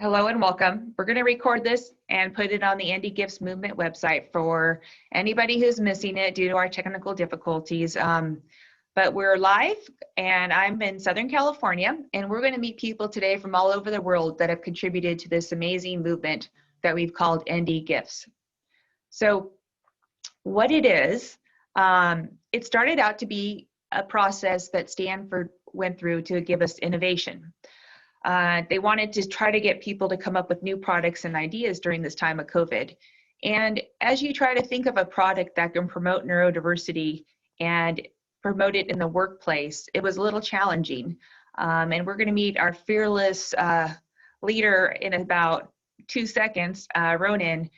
Hello and welcome. We're going to record this and put it on the NDGiFTS Movement website for anybody who's missing it due to our technical difficulties. But we're live and I'm in Southern California, and we're going to meet people today from all over the world that have contributed to this amazing movement that we've called NDGiFTS. So what it is, it started out to be a process that Stanford went through to give us innovation. They wanted to try to get people to come up with new products and ideas during this time of COVID. And as you try to think of a product that can promote neurodiversity and promote it in the workplace, it was a little challenging. And we're going to meet our fearless leader in about 2 seconds, Ronan.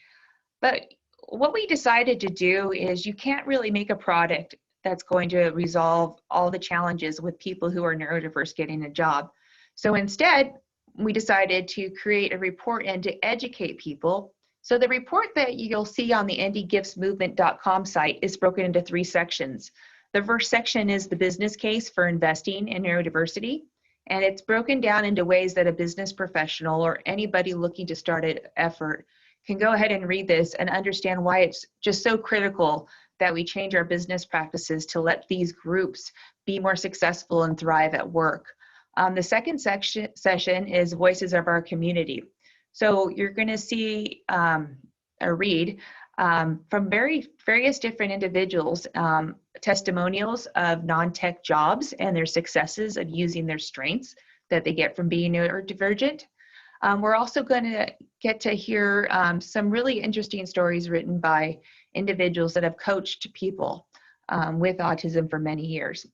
But what we decided to do is you can't really make a product that's going to resolve all the challenges with people who are neurodiverse getting a job. So instead, we decided to create a report and to educate people. So the report that you'll see on the ndgiftsmovement.com site is broken into 3 sections. The first section is the business case for investing in neurodiversity, and it's broken down into ways that a business professional or anybody looking to start an effort can go ahead and read this and understand why it's just so critical that we change our business practices to let these groups be more successful and thrive at work. The second session is Voices of Our Community. So you're going to see or read from various different individuals, testimonials of non-tech jobs and their successes of using their strengths that they get from being neurodivergent. We're also going to get to hear some really interesting stories written by individuals that have coached people with autism for many years.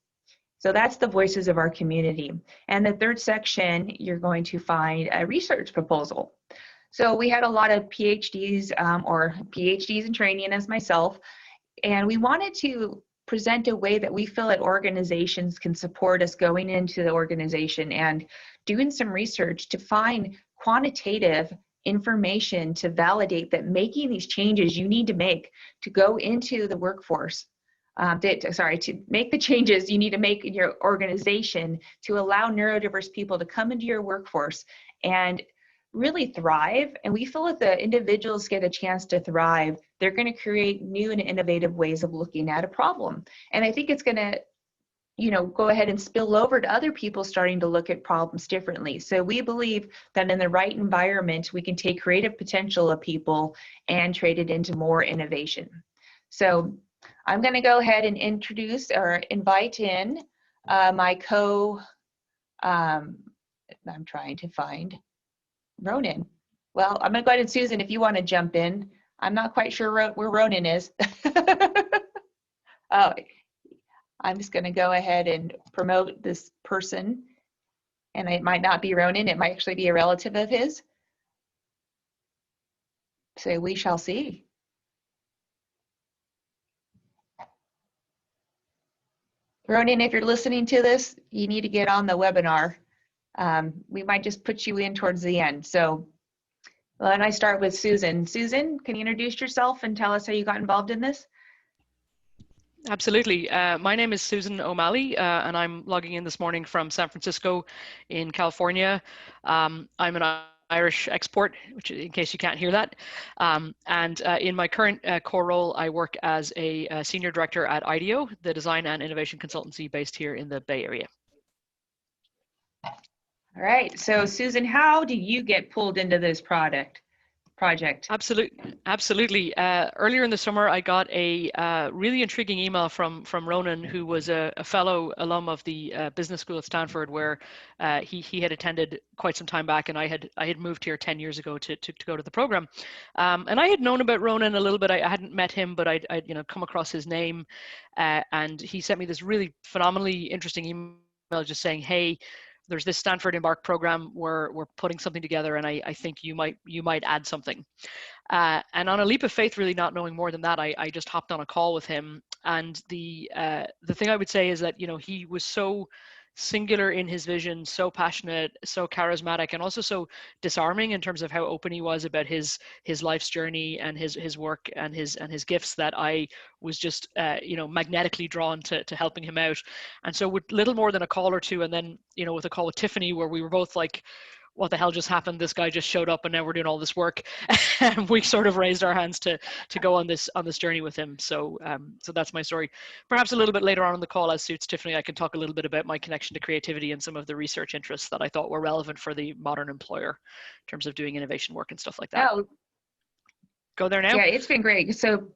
So that's the Voices of Our Community. And the third section, you're going to find a research proposal. So we had a lot of PhDs or PhDs in training as myself, and we wanted to present a way that we feel that organizations can support us going into the organization and doing some research to find quantitative information to validate that making these changes you need to make to go into the workforce, to make the changes you need to make in your organization to allow neurodiverse people to come into your workforce and really thrive. And we feel if the individuals get a chance to thrive, they're going to create new and innovative ways of looking at a problem. And I think it's going to, go ahead and spill over to other people starting to look at problems differently. So we believe that in the right environment, we can take creative potential of people and trade it into more innovation. So I'm going to go ahead and introduce or invite in my I'm trying to find Ronan. Well, I'm going to go ahead and Susan, if you want to jump in. I'm not quite sure where Ronan is. Oh, I'm just going to go ahead and promote this person. And it might not be Ronan. It might actually be a relative of his. So we shall see. Ronan, if you're listening to this, you need to get on the webinar. We might just put you in towards the end. So why don't I start with Susan. Susan, can you introduce yourself and tell us how you got involved in this? Absolutely. My name is Susan O'Malley, and I'm logging in this morning from San Francisco in California. I'm an Irish export, which in case you can't hear that. And in my current core role, I work as a senior director at IDEO, the design and innovation consultancy based here in the Bay Area. All right. So Susan, how did you get pulled into this project? Absolutely. Earlier in the summer, I got a really intriguing email from Ronan, who was a fellow alum of the business school at Stanford, where he had attended quite some time back, and I had moved here 10 years ago to go to the program. And I had known about Ronan a little bit. I hadn't met him, but I'd come across his name, and he sent me this really phenomenally interesting email just saying, hey, there's this Stanford Embark program. We're putting something together, and I think you might add something. And on a leap of faith, really not knowing more than that, I just hopped on a call with him. And the thing I would say is that he was so singular in his vision, so passionate, so charismatic, and also so disarming in terms of how open he was about his life's journey and his work and his gifts, that I was just magnetically drawn to helping him out. And so with little more than a call or two, and then with a call with Tiffany, where we were both like, what the hell just happened? This guy just showed up and now we're doing all this work. And we sort of raised our hands to go on this journey with him. So so that's my story. Perhaps a little bit later on in the call, as suits Tiffany, I can talk a little bit about my connection to creativity and some of the research interests that I thought were relevant for the modern employer in terms of doing innovation work and stuff like that. Oh, Go there now? yeah, it's been great. So,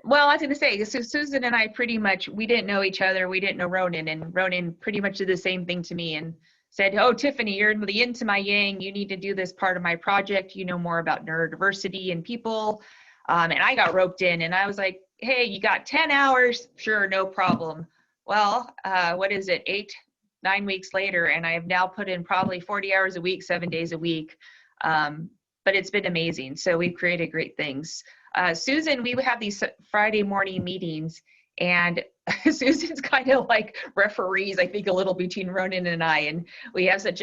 well, I was going to say, so Susan and I pretty much, we didn't know each other. We didn't know Ronan, and Ronan pretty much did the same thing to me and said, oh, Tiffany, you're the yin to my yang. You need to do this part of my project. You know more about neurodiversity and people. And I got roped in, and I was like, hey, you got 10 hours? Sure, no problem. Well, what is it, 9 weeks later, and I have now put in probably 40 hours a week, 7 days a week. But it's been amazing. So we've created great things. Susan, we would have these Friday morning meetings, and Susan's kind of like referees, I think, a little between Ronan and I, and we have such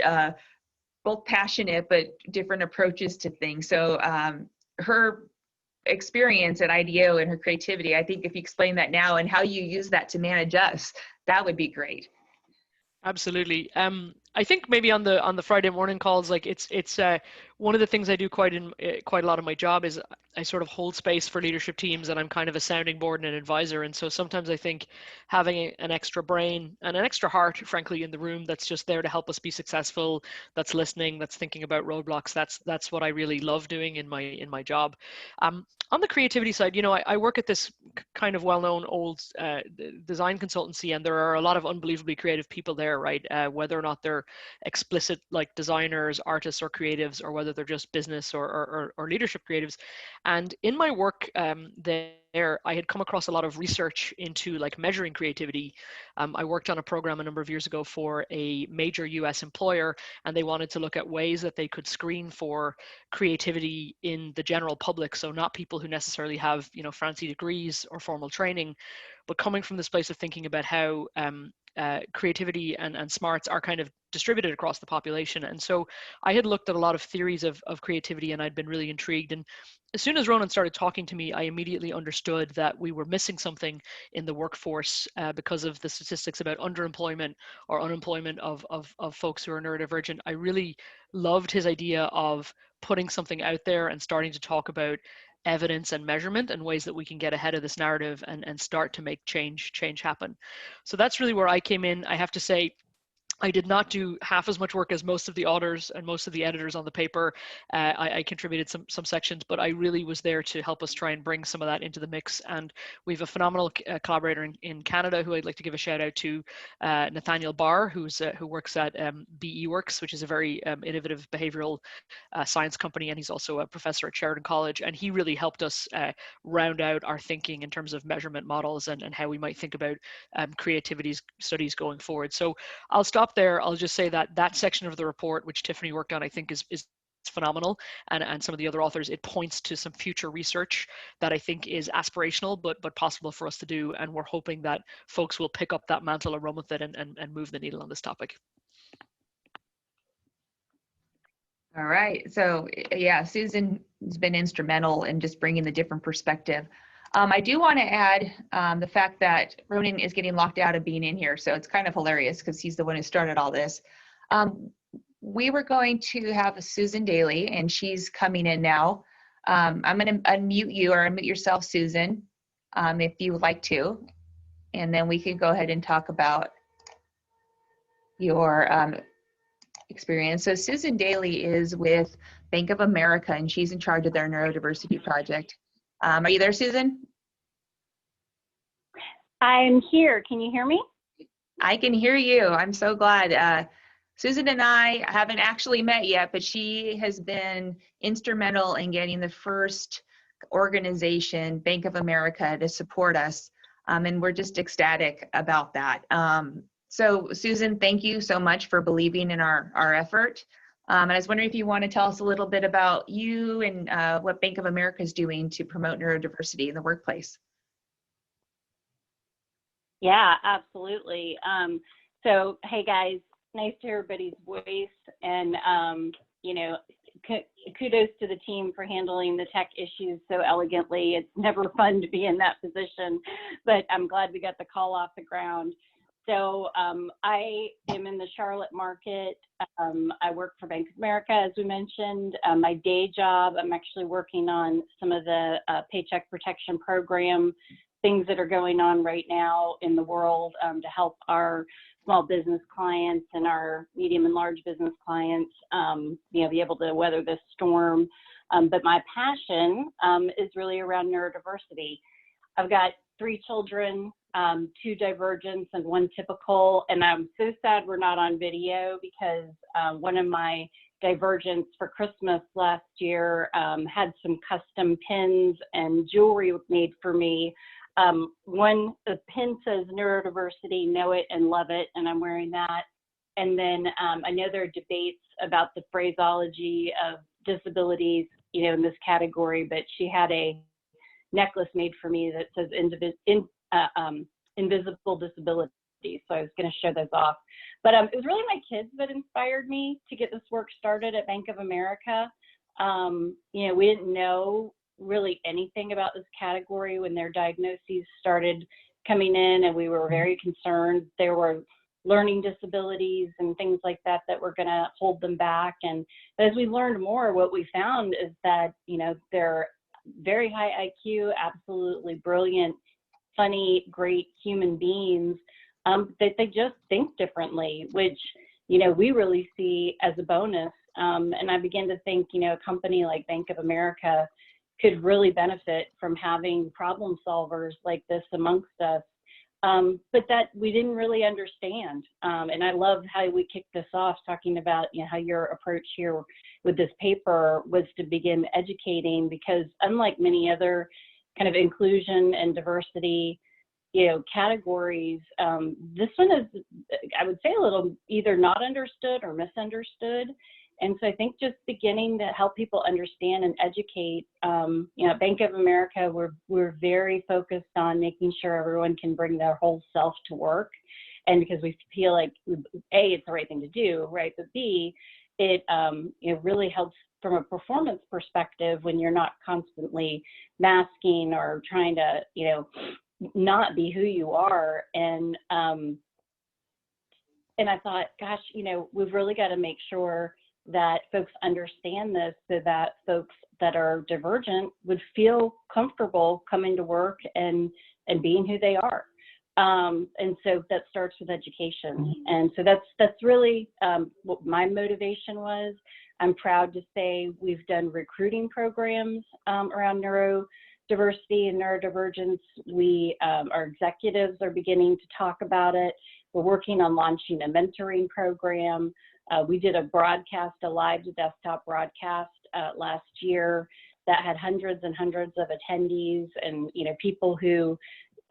both passionate but different approaches to things. So her experience at IDEO and her creativity, I think if you explain that now and how you use that to manage us, that would be great. Absolutely. I think maybe on the Friday morning calls, like it's one of the things I do quite a lot of my job is I sort of hold space for leadership teams, and I'm kind of a sounding board and an advisor. And so sometimes I think having an extra brain and an extra heart, frankly, in the room that's just there to help us be successful, that's listening, that's thinking about roadblocks. That's what I really love doing in my job. On the creativity side, you know, I work at this kind of well-known old design consultancy, and there are a lot of unbelievably creative people there, right? Whether or not they're explicit like designers, artists, or creatives, or whether they're just business or leadership creatives. And in my work there, I had come across a lot of research into like measuring creativity. I worked on a program a number of years ago for a major US employer, and they wanted to look at ways that they could screen for creativity in the general public. So not people who necessarily have, you know, fancy degrees or formal training, but coming from this place of thinking about how creativity and smarts are kind of distributed across the population. And so I had looked at a lot of theories of creativity, and I'd been really intrigued. And as soon as Ronan started talking to me, I immediately understood that we were missing something in the workforce because of the statistics about underemployment or unemployment of folks who are neurodivergent. I really loved his idea of putting something out there and starting to talk about evidence and measurement and ways that we can get ahead of this narrative and start to make change happen. So that's really where I came in. I have to say, I did not do half as much work as most of the authors and most of the editors on the paper. I contributed some sections, but I really was there to help us try and bring some of that into the mix. And we have a phenomenal collaborator in Canada who I'd like to give a shout out to, Nathaniel Barr, who works at BE Works, which is a very innovative behavioral science company, and he's also a professor at Sheridan College. And he really helped us round out our thinking in terms of measurement models and how we might think about creativity studies going forward. So I'll stop there. I'll just say that section of the report, which Tiffany worked on, I think is phenomenal, and some of the other authors, it points to some future research that I think is aspirational but possible for us to do, and we're hoping that folks will pick up that mantle and run with it and move the needle on this topic. All right. So yeah, Susan has been instrumental in just bringing the different perspective. I do want to add the fact that Ronan is getting locked out of being in here. So it's kind of hilarious because he's the one who started all this. We were going to have Susan Daly, and she's coming in now. I'm going to unmute you, or unmute yourself, Susan, if you would like to. And then we can go ahead and talk about your experience. So Susan Daly is with Bank of America, and she's in charge of their neurodiversity project. Are you there, Susan? I'm here. Can you hear me? I can hear you. I'm so glad. Susan and I haven't actually met yet, but she has been instrumental in getting the first organization, Bank of America, to support us. And we're just ecstatic about that. So Susan, thank you so much for believing in our effort. And I was wondering if you want to tell us a little bit about you and what Bank of America is doing to promote neurodiversity in the workplace. Yeah, absolutely. So, hey guys, nice to hear everybody's voice, and you know, kudos to the team for handling the tech issues so elegantly. It's never fun to be in that position, but I'm glad we got the call off the ground. So I am in the Charlotte market. I work for Bank of America, as we mentioned. My day job, I'm actually working on some of the Paycheck Protection Program things that are going on right now in the world to help our small business clients and our medium and large business clients, be able to weather this storm. But my passion is really around neurodiversity. I've got 3 children, 2 divergents and 1 typical, and I'm so sad we're not on video because one of my divergents for Christmas last year had some custom pins and jewelry made for me. The pin says neurodiversity, know it and love it, and I'm wearing that. And then I know there are debates about the phraseology of disabilities, in this category, but she had a necklace made for me that says invisible disability. So I was going to show those off. But it was really my kids that inspired me to get this work started at Bank of America. We didn't know really anything about this category when their diagnoses started coming in, and we were very concerned. There were learning disabilities and things like that that were going to hold them back. And as we learned more, what we found is that, they're very high IQ, absolutely brilliant, funny, great human beings, that they just think differently, which, we really see as a bonus. And I began to think, a company like Bank of America could really benefit from having problem solvers like this amongst us, but that we didn't really understand. And I love how we kicked this off talking about, how your approach here with this paper was to begin educating, because unlike many other kind of inclusion and diversity, categories, this one is, I would say, a little either not understood or misunderstood. And so I think just beginning to help people understand and educate, at Bank of America, we're very focused on making sure everyone can bring their whole self to work. And because we feel like, A, it's the right thing to do, right? But B, it really helps from a performance perspective when you're not constantly masking or trying to, not be who you are. And I thought, gosh, we've really got to make sure that folks understand this so that folks that are divergent would feel comfortable coming to work and being who they are. And so that starts with education. And so that's really what my motivation was. I'm proud to say we've done recruiting programs around neurodiversity and neurodivergence. Our executives are beginning to talk about it. We're working on launching a mentoring program. We did a live to desktop broadcast last year that had hundreds and hundreds of attendees, and people who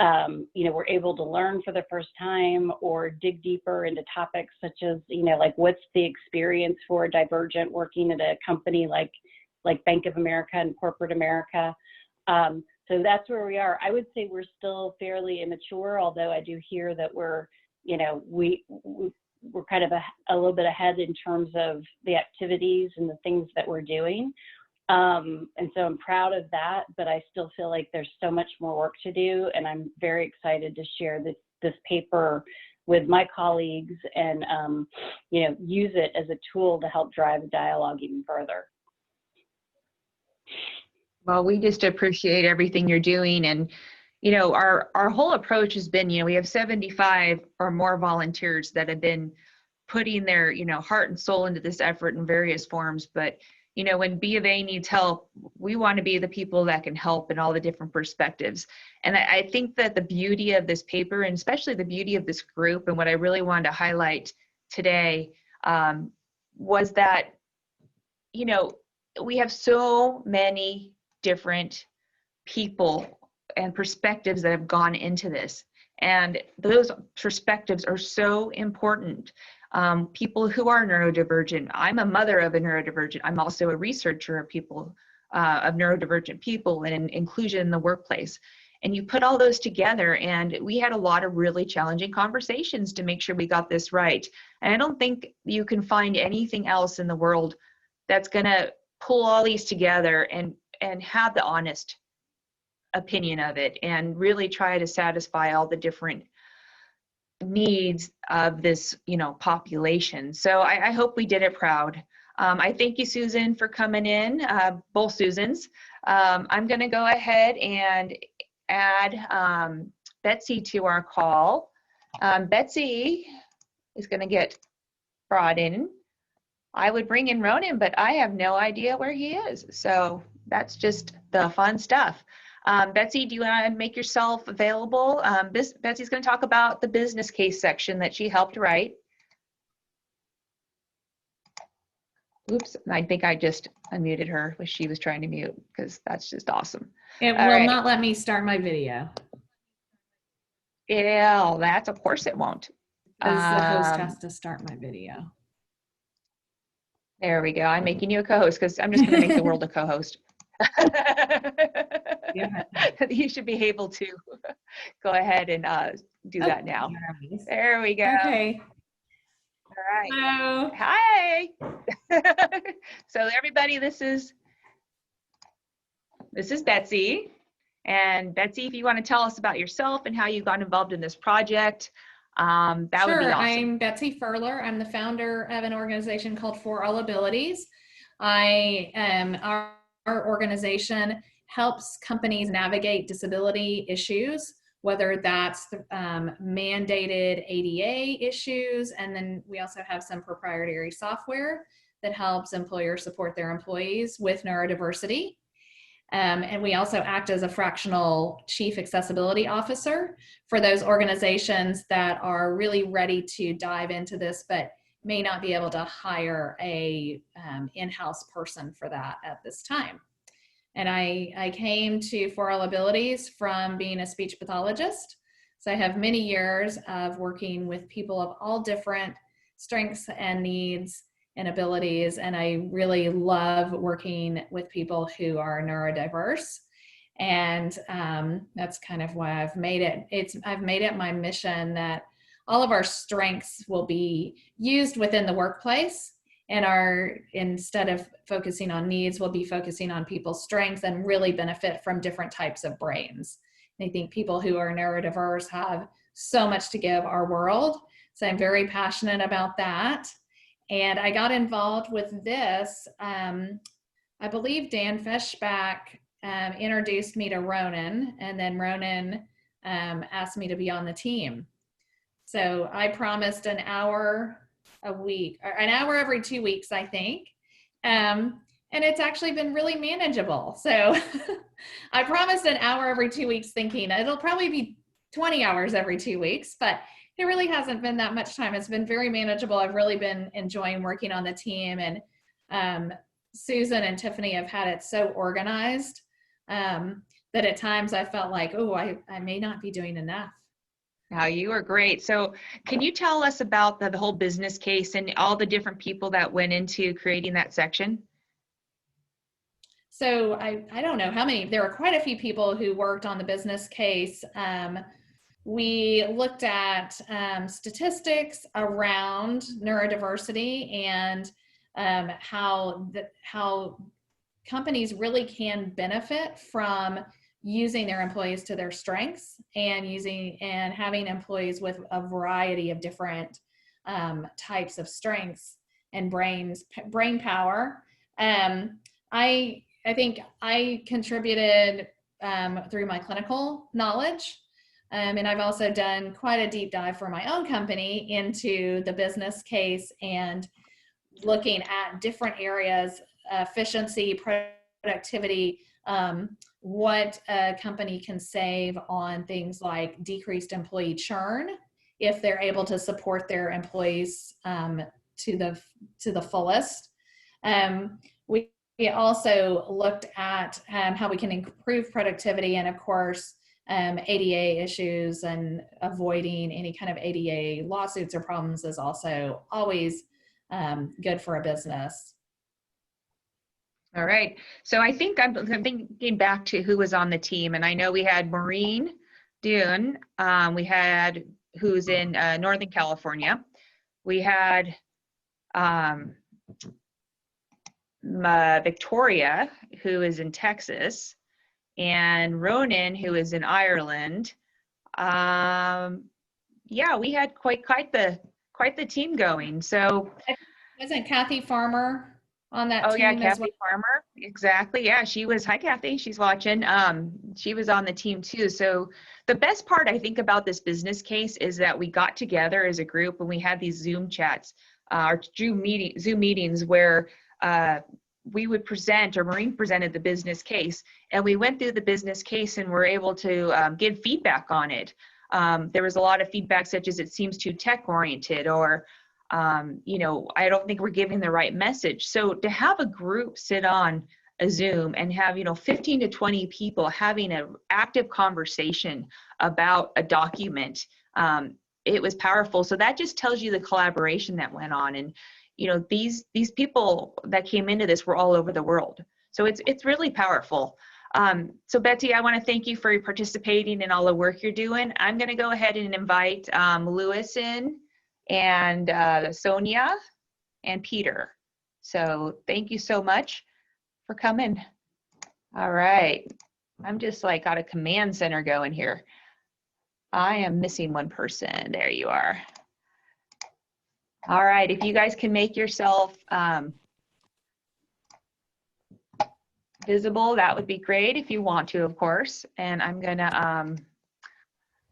were able to learn for the first time or dig deeper into topics such as like what's the experience for a divergent working at a company like Bank of America and corporate America. So that's where we are. I would say we're still fairly immature, although I do hear that we're kind of a little bit ahead in terms of the activities and the things that we're doing. And so I'm proud of that, but I still feel like there's so much more work to do. And I'm very excited to share this paper with my colleagues and, use it as a tool to help drive the dialogue even further. Well, we just appreciate everything you're doing. And our whole approach has been, we have 75 or more volunteers that have been putting their, heart and soul into this effort in various forms. But, when B of A needs help, we want to be the people that can help in all the different perspectives. And I think that the beauty of this paper, and especially the beauty of this group, and what I really wanted to highlight today was that, we have so many different people and perspectives that have gone into this. And those perspectives are so important. People who are neurodivergent. I'm a mother of a neurodivergent. I'm also a researcher of people, of neurodivergent people and inclusion in the workplace. And you put all those together, and we had a lot of really challenging conversations to make sure we got this right. And I don't think you can find anything else in the world that's going to pull all these together and have the honest opinion of it and really try to satisfy all the different needs of this, population. So I hope we did it proud. I thank you, Susan, for coming in, both Susans. I'm going to go ahead and add Betsy to our call. Betsy is going to get brought in. I would bring in Ronan, but I have no idea where he is. So that's just the fun stuff. Betsy, do you want to make yourself available? Betsy's going to talk about the business case section that she helped write. Oops, I think I just unmuted her when she was trying to mute, because that's just awesome. It will not let me start my video. Yeah, that's, of course it won't. Because the host has to start my video. There we go. I'm making you a co-host because I'm just going to make the world a co-host. Yeah. You should be able to go ahead and do that now. There we go. Okay. All right. Hello. Hi. So everybody, this is Betsy. And Betsy, if you want to tell us about yourself and how you got involved in this project, that would be Sure. awesome. I'm Betsy Furler. I'm the founder of an organization called For All Abilities. Our organization helps companies navigate disability issues, whether that's mandated ADA issues, and then we also have some proprietary software that helps employers support their employees with neurodiversity. And we also act as a fractional chief accessibility officer for those organizations that are really ready to dive into this, but may not be able to hire a in-house person for that at this time. And I came to For All Abilities from being a speech pathologist. So I have many years of working with people of all different strengths and needs and abilities, and I really love working with people who are neurodiverse. And that's kind of why I've made it my mission that all of our strengths will be used within the workplace, and instead of focusing on needs, we'll be focusing on people's strengths and really benefit from different types of brains. And I think people who are neurodiverse have so much to give our world. So I'm very passionate about that. And I got involved with this. I believe Dan Feshbach introduced me to Ronan, and then Ronan asked me to be on the team. So I promised an hour a week, or an hour every 2 weeks, I think. And it's actually been really manageable. So I promised an hour every 2 weeks, thinking it'll probably be 20 hours every 2 weeks, but it really hasn't been that much time. It's been very manageable. I've really been enjoying working on the team, and Susan and Tiffany have had it so organized that at times I felt like, oh, I may not be doing enough. Now, you are great. So can you tell us about the whole business case and all the different people that went into creating that section? So I don't know how many, there were quite a few people who worked on the business case. We looked at statistics around neurodiversity and how companies really can benefit from using their employees to their strengths and having employees with a variety of different types of strengths and brain power. I think I contributed through my clinical knowledge. And I've also done quite a deep dive for my own company into the business case and looking at different areas, efficiency, productivity, what a company can save on things like decreased employee churn if they're able to support their employees to the fullest. We also looked at how we can improve productivity, and of course, ADA issues and avoiding any kind of ADA lawsuits or problems is also always good for a business. All right. So I think I'm thinking back to who was on the team, and I know we had Maureen Dune. We had who's in Northern California. We had Victoria, who is in Texas, and Ronan, who is in Ireland. yeah, we had quite the team going. So, Wasn't Kathy Farmer on that oh yeah, team as well? Kathy Farmer, exactly. Yeah, she was. Hi, Kathy. She's watching. She was on the team too. So the best part I think about this business case is that we got together as a group and we had these Zoom chats, or Zoom meetings where we would present, or Maureen presented the business case, and we went through the business case and were able to give feedback on it. There was a lot of feedback such as it seems too tech oriented, or you know, I don't think we're giving the right message. So to have a group sit on a Zoom and have, you know, 15 to 20 people having an active conversation about a document, it was powerful. So that just tells you the collaboration that went on. And, you know, these people that came into this were all over the world. So it's really powerful. So Betsy, I want to thank you for participating in all the work you're doing. I'm going to go ahead and invite Lewis in, and Sonia and Peter. So thank you so much for coming. All right. I'm just like got a command center going here. I am missing one person. There you are. All right. If you guys can make yourself visible, that would be great if you want to, of course. And I'm going to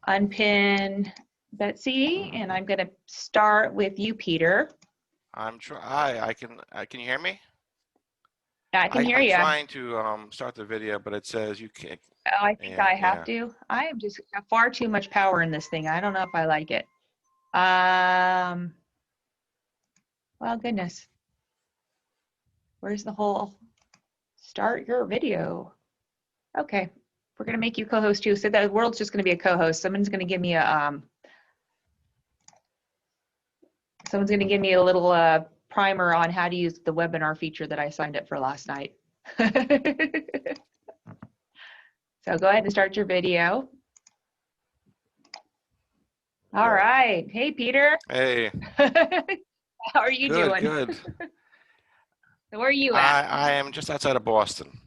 unpin Betsy, and I'm going to start with you, Peter. I'm trying. Can you hear me? I can hear you. I'm trying to start the video, but it says you can't. Oh, I think I have to. I am just got far too much power in this thing. I don't know if I like it. Well, goodness. Where's the whole start your video? Okay, we're gonna make you co-host too. So the world's just gonna be a co-host. Someone's gonna give me a little primer on how to use the webinar feature that I signed up for last night. So go ahead and start your video. All right. Hey, Peter. Hey. How are you doing? Good. So where are you at? I am just outside of Boston.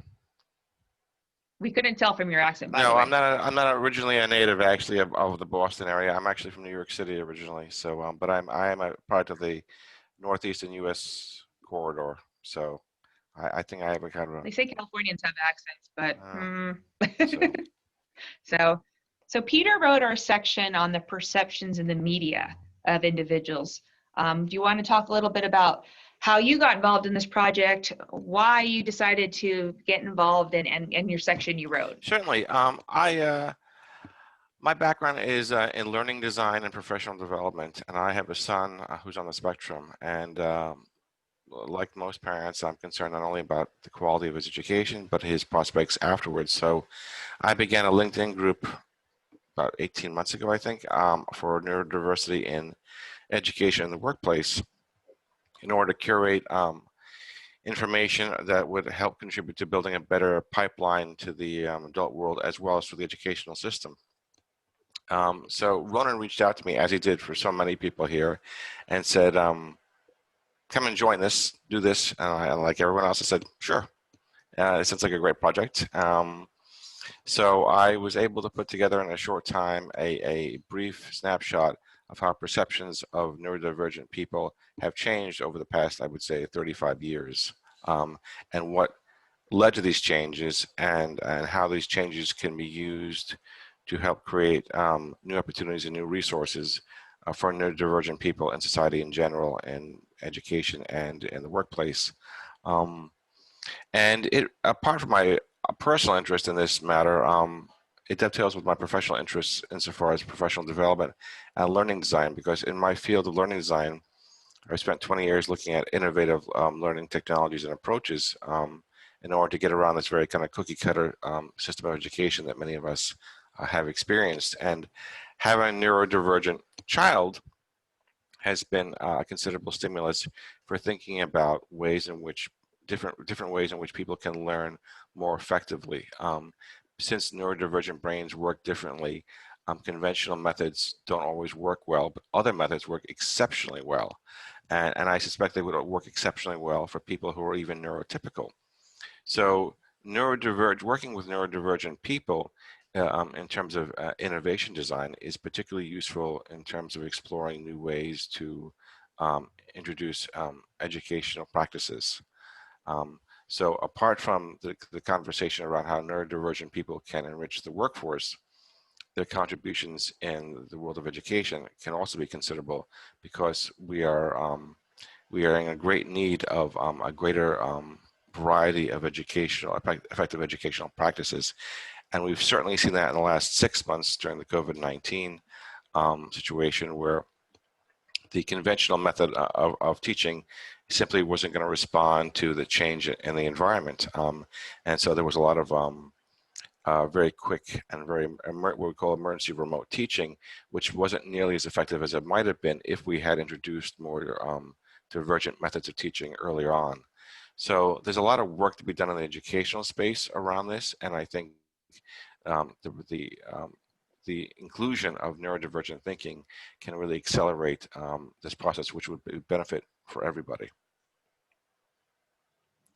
We couldn't tell from your accent, by the No, way. I'm not originally a native actually of the Boston area. I'm actually from New York City originally. So, but I am a part of the northeastern U.S. corridor. So, I think I have a kind of. They say Californians have accents, but so Peter wrote our section on the perceptions in the media of individuals. Do you want to talk a little bit about how you got involved in this project, why you decided to get involved, and your section you wrote? Certainly. My background is in learning design and professional development, and I have a son who's on the spectrum. And like most parents, I'm concerned not only about the quality of his education, but his prospects afterwards. So I began a LinkedIn group about 18 months ago, I think, for neurodiversity in education in the workplace, in order to curate information that would help contribute to building a better pipeline to the adult world as well as to the educational system. So Ronan reached out to me, as he did for so many people here, and said, come and join this, do this. And I, like everyone else, I said, sure. It sounds like a great project. So I was able to put together in a short time a brief snapshot of how perceptions of neurodivergent people have changed over the past, I would say, 35 years, and what led to these changes, and how these changes can be used to help create new opportunities and new resources for neurodivergent people in society in general, in education and in the workplace. And it, apart from my personal interest in this matter, it dovetails with my professional interests insofar as professional development and learning design, because in my field of learning design, I spent 20 years looking at innovative learning technologies and approaches in order to get around this very kind of cookie cutter system of education that many of us have experienced. And having a neurodivergent child has been a considerable stimulus for thinking about ways in which different ways in which people can learn more effectively. Since neurodivergent brains work differently, conventional methods don't always work well, but other methods work exceptionally well. And I suspect they would work exceptionally well for people who are even neurotypical. So working with neurodivergent people in terms of innovation design is particularly useful in terms of exploring new ways to introduce educational practices. So apart from the conversation around how neurodivergent people can enrich the workforce, their contributions in the world of education can also be considerable, because we are in a great need of a greater variety of effective educational practices. And we've certainly seen that in the last 6 months during the COVID-19 situation, where the conventional method of teaching simply wasn't going to respond to the change in the environment. And so there was a lot of very quick and very what we call emergency remote teaching, which wasn't nearly as effective as it might have been if we had introduced more divergent methods of teaching earlier on. So there's a lot of work to be done in the educational space around this, and I think the inclusion of neurodivergent thinking can really accelerate this process, which would benefit for everybody.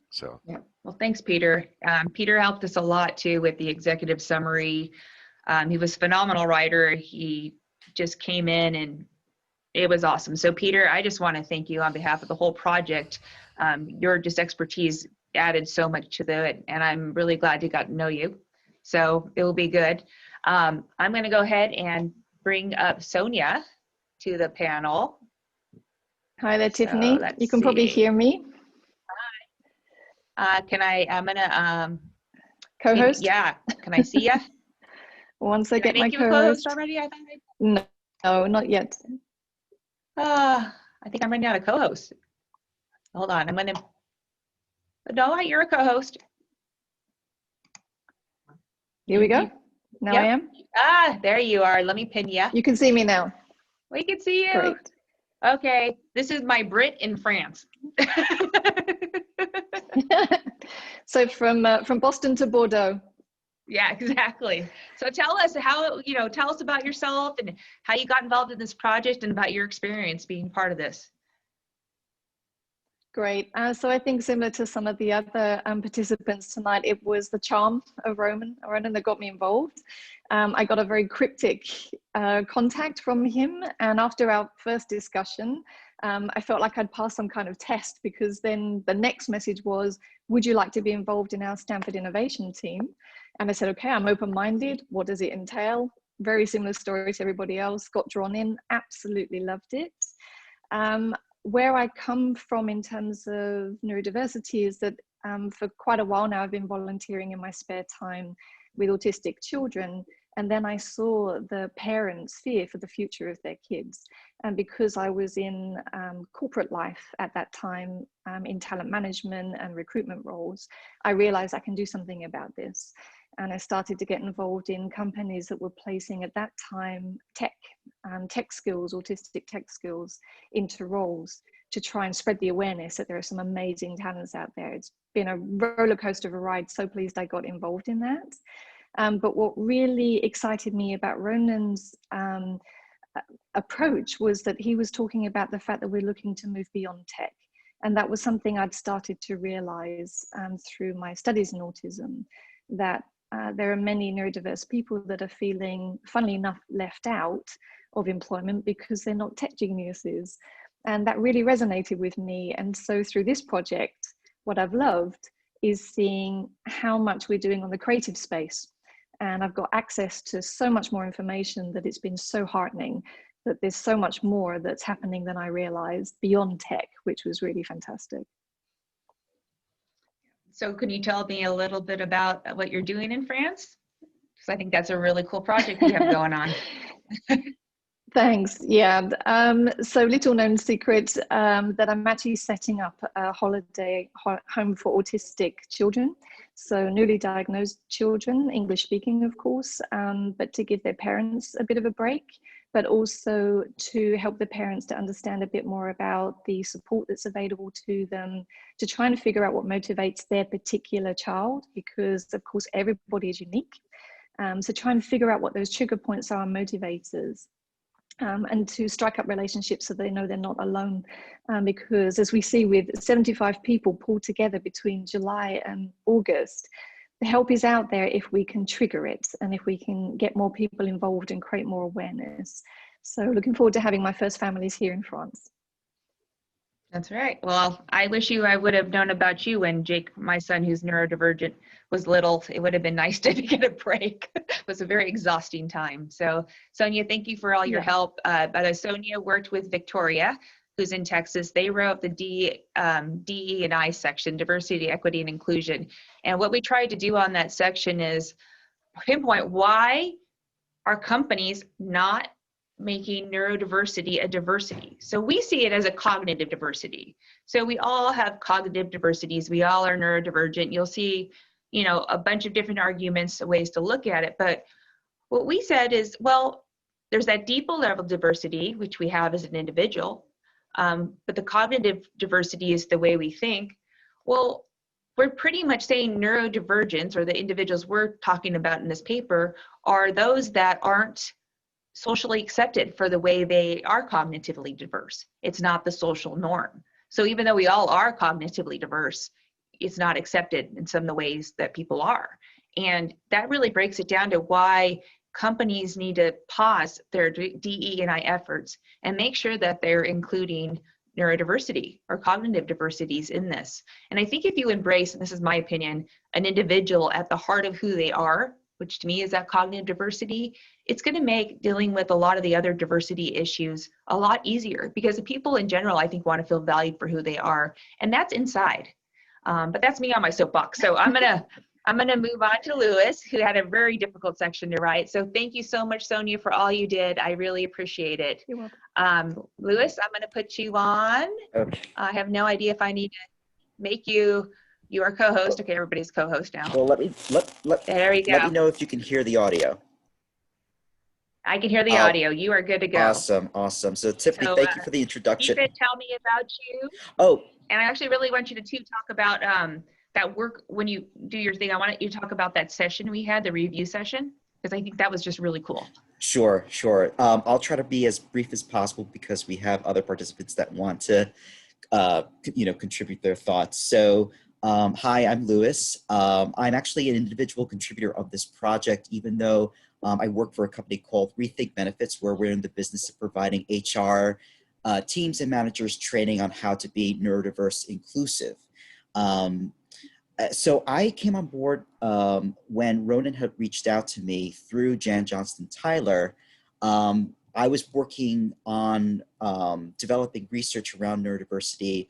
So. Yeah. Well, thanks, Peter. Peter helped us a lot too with the executive summary. He was a phenomenal writer. He just came in and it was awesome. So Peter, I just want to thank you on behalf of the whole project. Your just expertise added so much to it, and I'm really glad you got to know you. So it will be good. I'm going to go ahead and bring up Sonia to the panel. Hi there, Tiffany. So you can probably hear me. I'm going to co-host? Yeah. Can I see you? Once I get my co-host. co-host Already? I thought no, not yet. I think I'm running out of co-host. Hold on. I'm going to. No, you're a co-host. Here we go. Now Yep. I am. Ah, there you are. Let me pin you. You can see me now. We can see you. Great. Okay. This is my Brit in France. So from Boston to Bordeaux. Yeah, exactly. So tell us tell us about yourself and how you got involved in this project and about your experience being part of this. Great. So I think similar to some of the other participants tonight, it was the charm of Ronan that got me involved. I got a very cryptic contact from him, and after our first discussion, I felt like I'd passed some kind of test, because then the next message was, would you like to be involved in our Stanford Innovation Team? And I said, okay, I'm open-minded. What does it entail? Very similar story to everybody else. Got drawn in, absolutely loved it. Where I come from in terms of neurodiversity is that for quite a while now, I've been volunteering in my spare time with autistic children. And then I saw the parents' fear for the future of their kids. And because I was in corporate life at that time, in talent management and recruitment roles, I realized I can do something about this. And I started to get involved in companies that were placing at that time tech skills, autistic tech skills into roles to try and spread the awareness that there are some amazing talents out there. It's been a roller coaster of a ride. So pleased I got involved in that. But what really excited me about Ronan's approach was that he was talking about the fact that we're looking to move beyond tech. And that was something I'd started to realize through my studies in autism, that there are many neurodiverse people that are feeling, funnily enough, left out of employment because they're not tech geniuses. And that really resonated with me. And so through this project, what I've loved is seeing how much we're doing on the creative space. And I've got access to so much more information that it's been so heartening that there's so much more that's happening than I realized beyond tech, which was really fantastic. So can you tell me a little bit about what you're doing in France? Because I think that's a really cool project you have going on. Thanks. Yeah. So little known secret that I'm actually setting up a holiday home for autistic children. So newly diagnosed children, English speaking, of course, but to give their parents a bit of a break, but also to help the parents to understand a bit more about the support that's available to them, to try and figure out what motivates their particular child, because of course everybody is unique. So try and figure out what those trigger points are and motivators. And to strike up relationships so they know they're not alone. Because as we see with 75 people pulled together between July and August, the help is out there if we can trigger it and if we can get more people involved and create more awareness. So looking forward to having my first families here in France. That's right. Well, I wish I would have known about you when Jake, my son, who's neurodivergent, was little. It would have been nice to get a break. It was a very exhausting time. So, Sonia, thank you for all your help. Sonia worked with Victoria, who's in Texas. They wrote the DE&I section, diversity, equity, and inclusion. And what we tried to do on that section is pinpoint why are companies not making neurodiversity a diversity. So we see it as a cognitive diversity. So we all have cognitive diversities. We all are neurodivergent. You'll see, a bunch of different arguments, ways to look at it. But what we said is, well, there's that deeper level diversity, which we have as an individual. But the cognitive diversity is the way we think. Well, we're pretty much saying neurodivergence, or the individuals we're talking about in this paper, are those that aren't socially accepted for the way they are cognitively diverse. It's not the social norm. So even though we all are cognitively diverse, it's not accepted in some of the ways that people are. And that really breaks it down to why companies need to pause their DE&I efforts and make sure that they're including neurodiversity or cognitive diversities in this. And I think if you embrace, and this is my opinion, an individual at the heart of who they are, which to me is that cognitive diversity, it's going to make dealing with a lot of the other diversity issues a lot easier, because the people in general, I think, want to feel valued for who they are, and that's inside. But that's me on my soapbox. So I'm gonna move on to Lewis, who had a very difficult section to write. So thank you so much, Sonia, for all you did. I really appreciate it. You're welcome. Lewis, I'm gonna put you on. Okay. I have no idea if I need to make you your co-host. Okay, everybody's co-host now. Well, let There you go. me know if you can hear the audio. I can hear the audio. You are good to go. Awesome. So Tiffany, thank you for the introduction. Ethan, tell me about you. Oh, and I actually really want you to talk about that work when you do your thing. I want you to talk about that session we had, the review session, because I think that was just really cool. Sure. I'll try to be as brief as possible because we have other participants that want to, contribute their thoughts. So, hi, I'm Lewis. I'm actually an individual contributor of this project, even though I work for a company called Rethink Benefits, where we're in the business of providing HR teams and managers training on how to be neurodiverse inclusive. So I came on board when Ronan had reached out to me through Jan Johnston Tyler. I was working on developing research around neurodiversity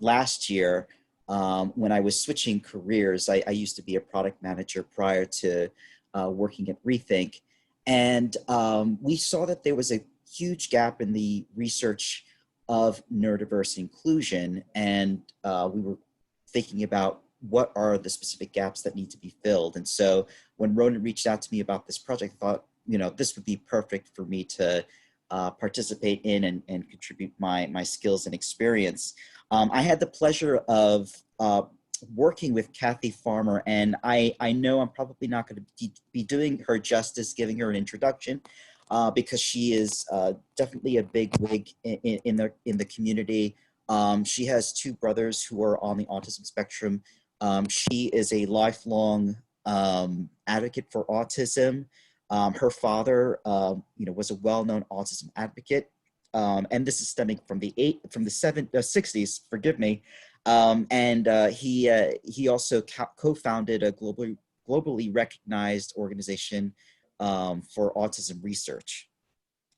last year when I was switching careers. I used to be a product manager prior to working at Rethink. And we saw that there was a huge gap in the research of neurodiverse inclusion. And we were thinking about what are the specific gaps that need to be filled. And so when Ronan reached out to me about this project, I thought, this would be perfect for me to participate in and contribute my skills and experience. I had the pleasure of working with Kathy Farmer, and I know I'm probably not going to be doing her justice, giving her an introduction, because she is definitely a big wig in the community. She has two brothers who are on the autism spectrum. She is a lifelong advocate for autism. Her father, was a well-known autism advocate, and this is stemming from the 60s. Forgive me. And he also co-founded a globally recognized organization for autism research.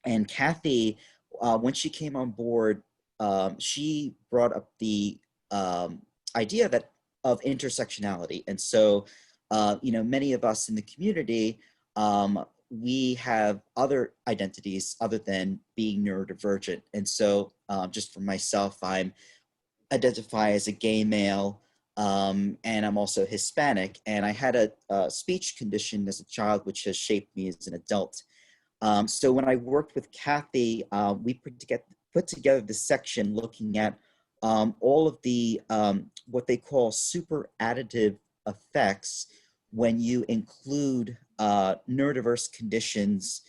And Kathy, when she came on board, she brought up the idea of intersectionality. And so, many of us in the community, we have other identities other than being neurodivergent. And so just for myself, I identify as a gay male, and I'm also Hispanic. And I had a speech condition as a child, which has shaped me as an adult. So when I worked with Kathy, we put together this section looking at all of the what they call super additive effects when you include neurodiverse conditions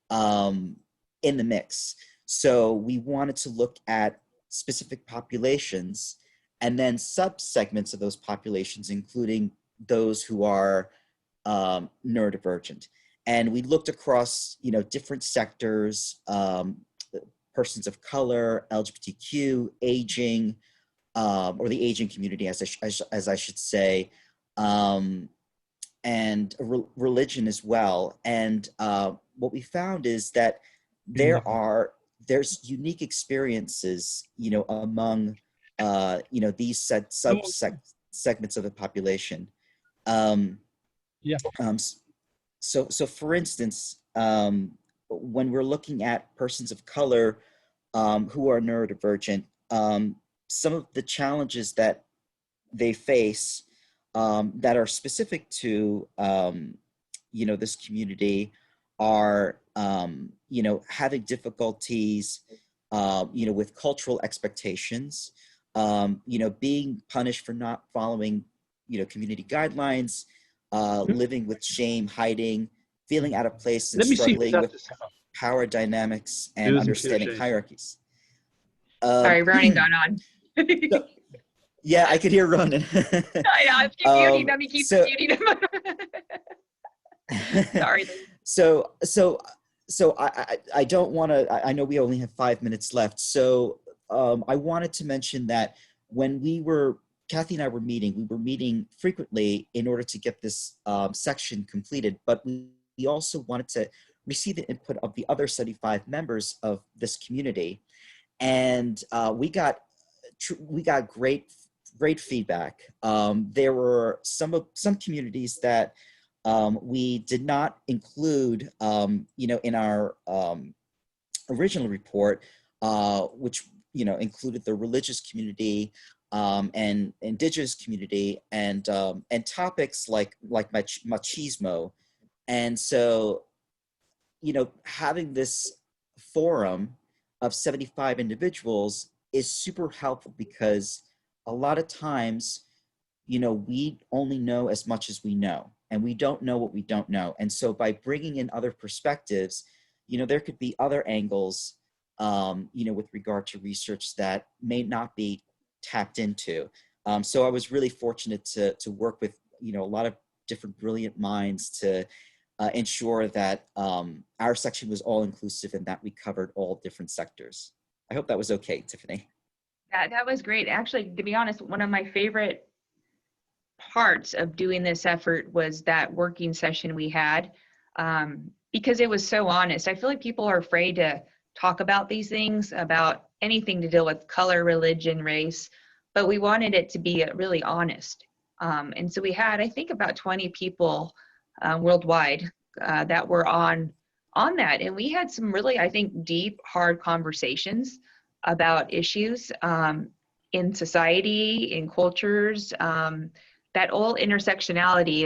in the mix. So we wanted to look at specific populations and then subsegments of those populations, including those who are neurodivergent. And we looked across, different sectors, persons of color, LGBTQ, aging, or the aging community, as I should say, and religion as well. And what we found is that there's unique experiences, among these segments of the population. So for instance, when we're looking at persons of color who are neurodivergent, some of the challenges that they face that are specific to this community are having difficulties with cultural expectations, being punished for not following community guidelines, living with shame, hiding, feeling out of place, and struggling with power dynamics and understanding hierarchies. Sorry, Ronan got on. Yeah, I could hear Ronan. I keep muting him. He keeps muting him. Sorry. So I don't want to. I know we only have 5 minutes left. So I wanted to mention that when Kathy and I were meeting frequently in order to get this section completed, but we also wanted to receive the input of the other 75 members of this community, and we got great feedback. There were some communities that we did not include, in our original report, which included the religious community and indigenous community, and topics like machismo. And so, having this forum of 75 individuals is super helpful, because a lot of times, we only know as much as we know, and we don't know what we don't know. And so by bringing in other perspectives, there could be other angles, with regard to research that may not be tapped into. So I was really fortunate to work with, a lot of different brilliant minds to ensure that our section was all inclusive and that we covered all different sectors. I hope that was okay, Tiffany. That was great. Actually, to be honest, one of my favorite parts of doing this effort was that working session we had, because it was so honest. I feel like people are afraid to talk about these things, about anything to deal with color, religion, race, but we wanted it to be really honest. And so we had, I think, about 20 people worldwide that were on that. And we had some really, I think, deep, hard conversations about issues in society, in cultures. That all intersectionality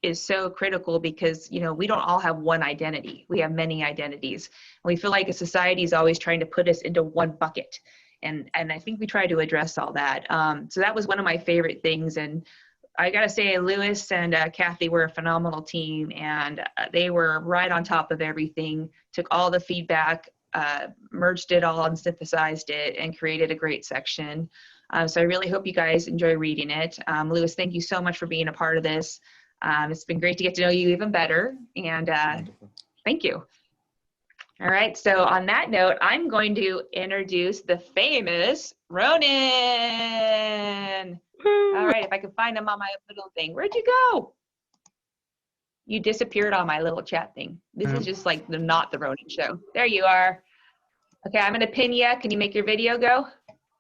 is so critical, because we don't all have one identity. We have many identities. And we feel like a society is always trying to put us into one bucket. And I think we try to address all that. So that was one of my favorite things. And I got to say, Lewis and Kathy were a phenomenal team, and they were right on top of everything, took all the feedback, merged it all and synthesized it and created a great section. So I really hope you guys enjoy reading it. Lewis, thank you so much for being a part of this. It's been great to get to know you even better, and thank you. All right, so on that note, I'm going to introduce the famous Ronan. All right, if I can find him on my little thing. Where'd you go? You disappeared on my little chat thing. This is just like not the Ronan show. There you are. Okay, I'm gonna pin you. Can you make your video go?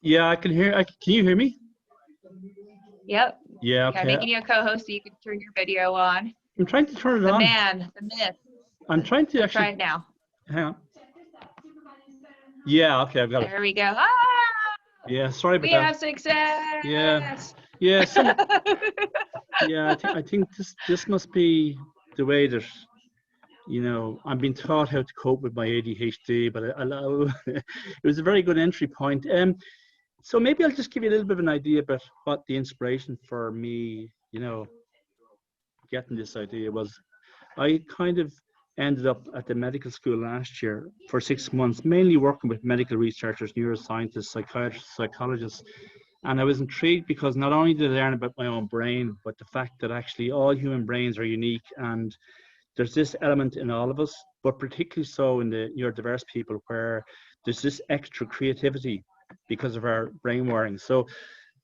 Yeah, I can hear. Can you hear me? Yep. Yeah, okay. I'm making you a co-host so you can turn your video on. I'm trying to turn it on. The man, the myth. I'm trying to actually. Try it now. Hang on. Yeah, okay, I've got it. There we go. Ah! Yeah, sorry about we that. We have success. Yeah. Yeah. I think this must be the way that I'm being taught how to cope with my ADHD, but it was a very good entry point. So maybe I'll just give you a little bit of an idea about what the inspiration for me, getting this idea was. I kind of ended up at the medical school last year for 6 months, mainly working with medical researchers, neuroscientists, psychiatrists, psychologists, And I was intrigued because not only did I learn about my own brain, but the fact that actually all human brains are unique, and there's this element in all of us, but particularly so in the neurodiverse people, where there's this extra creativity because of our brain wiring. So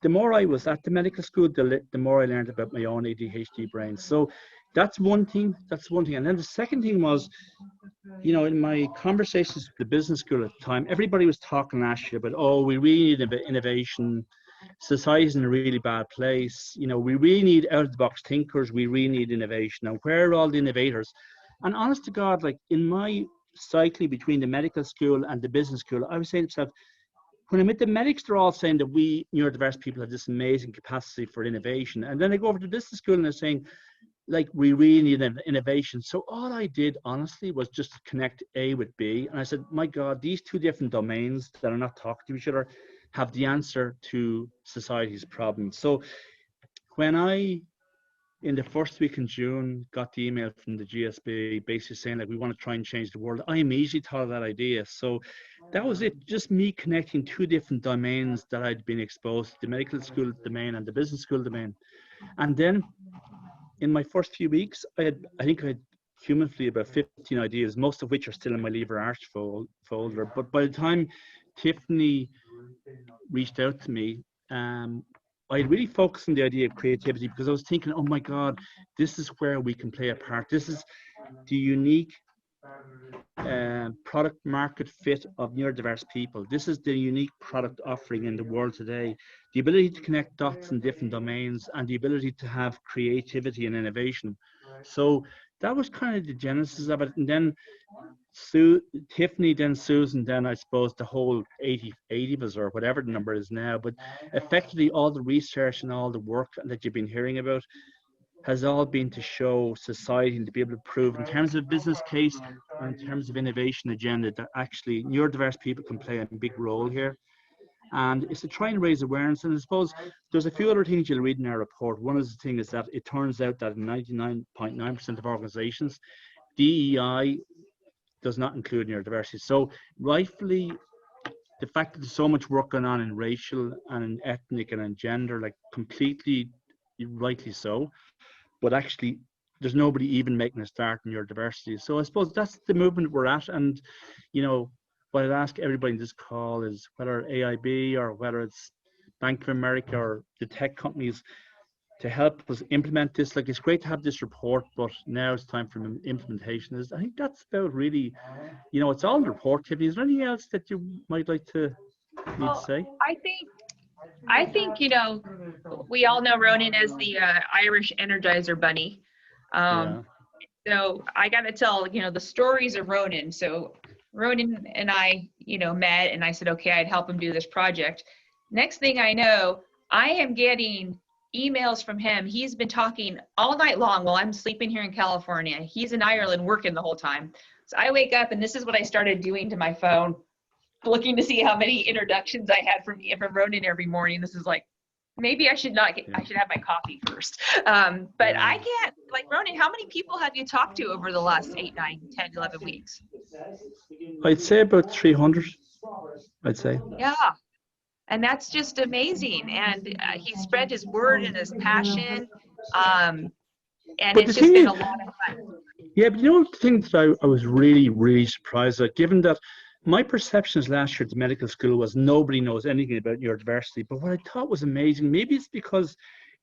the more I was at the medical school, the more I learned about my own ADHD brain. So that's one thing. That's one thing. And then the second thing was, you know, in my conversations with the business school at the time, everybody was talking last year about, oh, we really need innovation. Society's in a really bad place. You know, we really need out-of-the-box thinkers. We really need innovation. And where are all the innovators? And honest to God, like in my cycling between the medical school and the business school, I was saying to myself, when I met the medics, they're all saying that we neurodiverse people have this amazing capacity for innovation. And then I go over to business school and they're saying, like, we really need innovation. So all I did, honestly, was just connect A with B. And I said, my God, these two different domains that are not talking to each other have the answer to society's problems. So when I, in the first week in June, got the email from the GSB basically saying that we want to try and change the world, I immediately thought of that idea. So that was it, just me connecting two different domains that I'd been exposed to, the medical school domain and the business school domain. And then in my first few weeks, I think I had cumulatively about 15 ideas, most of which are still in my Lever Arch folder. But by the time Tiffany reached out to me, I really focused on the idea of creativity, because I was thinking, oh my God, this is where we can play a part. This is the unique product market fit of neurodiverse people. This is the unique product offering in the world today. The ability to connect dots in different domains and the ability to have creativity and innovation. So that was kind of the genesis of it. And then Tiffany, then Susan, then I suppose the whole 80 of us, or whatever the number is now, but effectively all the research and all the work that you've been hearing about has all been to show society and to be able to prove in terms of business case or in terms of innovation agenda that actually neurodiverse people can play a big role here. And it's to try and raise awareness. And I suppose there's a few other things you'll read in our report. One of the things is that it turns out that in 99.9% of organizations, DEI does not include neurodiversity. So rightfully, the fact that there's so much work going on in racial and in ethnic and in gender, like completely rightly so, but actually there's nobody even making a start in neurodiversity. So I suppose that's the movement we're at. And, you know, what I'd ask everybody in this call is, whether AIB or whether it's Bank of America or the tech companies, to help us implement this. Like, it's great to have this report, but now it's time for implementation. I think that's about really, you know, it's all in the report. Tiffany, is there anything else that you might like to say? I think, you know, we all know Ronan as the Irish Energizer Bunny. So I got to tell, you know, the stories of Ronan. So Ronan and I, you know, met, and I said, okay, I'd help him do this project. Next thing I know, I am getting emails from him. He's been talking all night long while I'm sleeping here in California. He's in Ireland working the whole time. So I wake up, and this is what I started doing to my phone, looking to see how many introductions I had from Ronan every morning. This is like, maybe I should not get, I should have my coffee first. But I can't, like, Ronan, how many people have you talked to over the last 8, 9, 10, 11 weeks? I'd say about 300, I'd say. Yeah. And that's just amazing. And he spread his word and his passion. And it's just been a lot of fun. Yeah, but you know, the thing that I was really, really surprised at, given that my perceptions last year at the medical school was nobody knows anything about neurodiversity. But what I thought was amazing, maybe it's because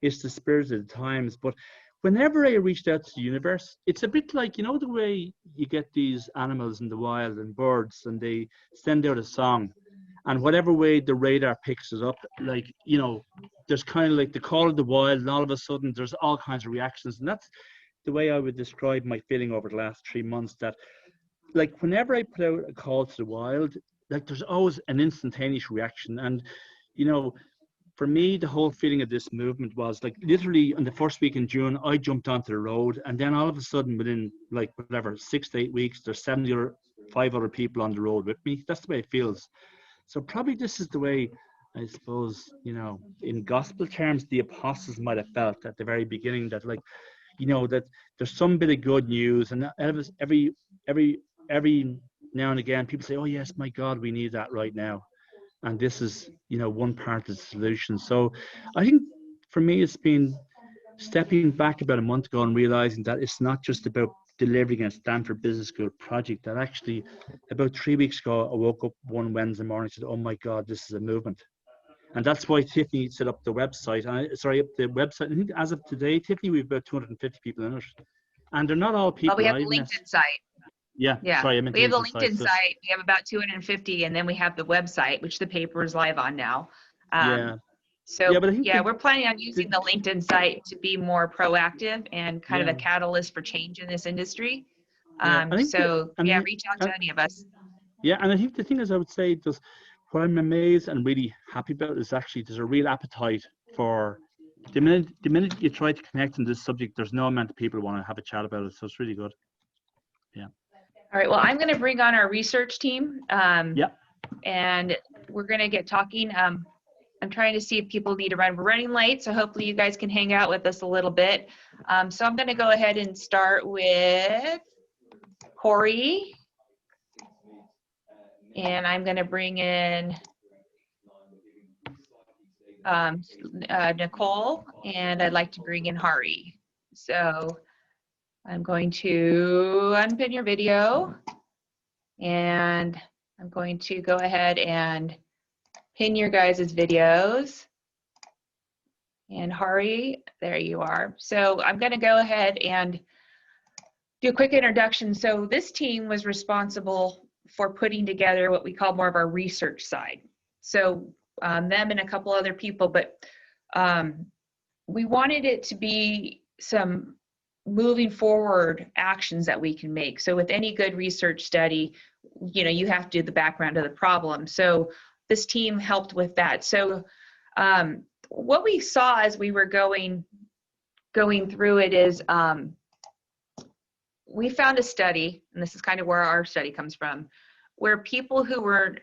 it's the spirit of the times, but whenever I reached out to the universe, it's a bit like, you know, the way you get these animals in the wild and birds, and they send out a song. And whatever way the radar picks it up, like, you know, there's kind of like the call of the wild, and all of a sudden there's all kinds of reactions. And that's the way I would describe my feeling over the last 3 months, that like whenever I put out a call to the wild, like there's always an instantaneous reaction. And, you know, for me, the whole feeling of this movement was like, literally in the first week in June, I jumped onto the road, and then all of a sudden within like whatever, 6 to 8 weeks, there's 75 other people on the road with me. That's the way it feels. So probably this is the way, I suppose, you know, in gospel terms, the apostles might have felt at the very beginning, that like, you know, that there's some bit of good news, and every now and again people say, oh yes, my God, we need that right now. And this is, you know, one part of the solution. So I think for me, it's been stepping back about a month ago and realizing that it's not just about delivering a Stanford Business School project. That actually, about 3 weeks ago, I woke up one Wednesday morning and said, oh my God, this is a movement. And that's why Tiffany set up the website. I think as of today, Tiffany, we've about 250 people in it. And they're not all people Well, we have I've the met. LinkedIn site. Yeah, Yeah, sorry, I meant we have the LinkedIn So, site. We have about 250, and then we have the website, which the paper is live on now. yeah. So Yeah, but I think yeah, we're planning on using the LinkedIn site to be more proactive and kind of a yeah, catalyst for change in this industry. yeah. I think So yeah, and reach out to any of us. yeah, and I think the thing is, I would say, just what I'm amazed and really happy about is actually there's a real appetite for the minute you try to connect on this subject, there's no amount of people who want to have a chat about it. So it's really good. Yeah. All right, well, I'm going to bring on our research team, Yeah. and we're going to get talking. I'm trying to see if people need to run. We're running late, so hopefully you guys can hang out with us a little bit. So I'm going to go ahead and start with Corey, and I'm going to bring in Nicole, and I'd like to bring in Hari. So I'm going to unpin your video, and I'm going to go ahead and pin your guys' videos. And Hari, there you are. So I'm going to go ahead and do a quick introduction. So this team was responsible for putting together what we call more of our research side. So them and a couple other people, but we wanted it to be some moving forward actions that we can make. So with any good research study, you know, you have to do the background of the problem. So this team helped with that. So what we saw as we were going through it is we found a study, and this is kind of where our study comes from, where people who were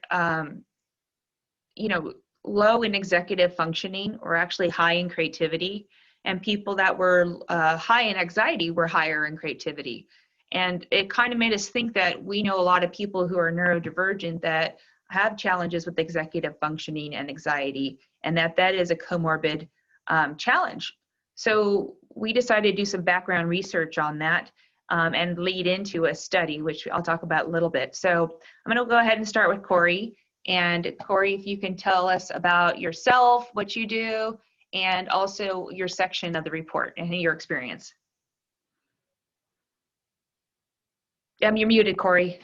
you know, low in executive functioning or actually high in creativity, and people that were high in anxiety were higher in creativity. And it kind of made us think that we know a lot of people who are neurodivergent that have challenges with executive functioning and anxiety, and that is a comorbid challenge. So we decided to do some background research on that and lead into a study, which I'll talk about a little bit. So I'm going to go ahead and start with Corey. And Corey, if you can tell us about yourself, what you do, and also your section of the report and your experience. You're muted, Corey.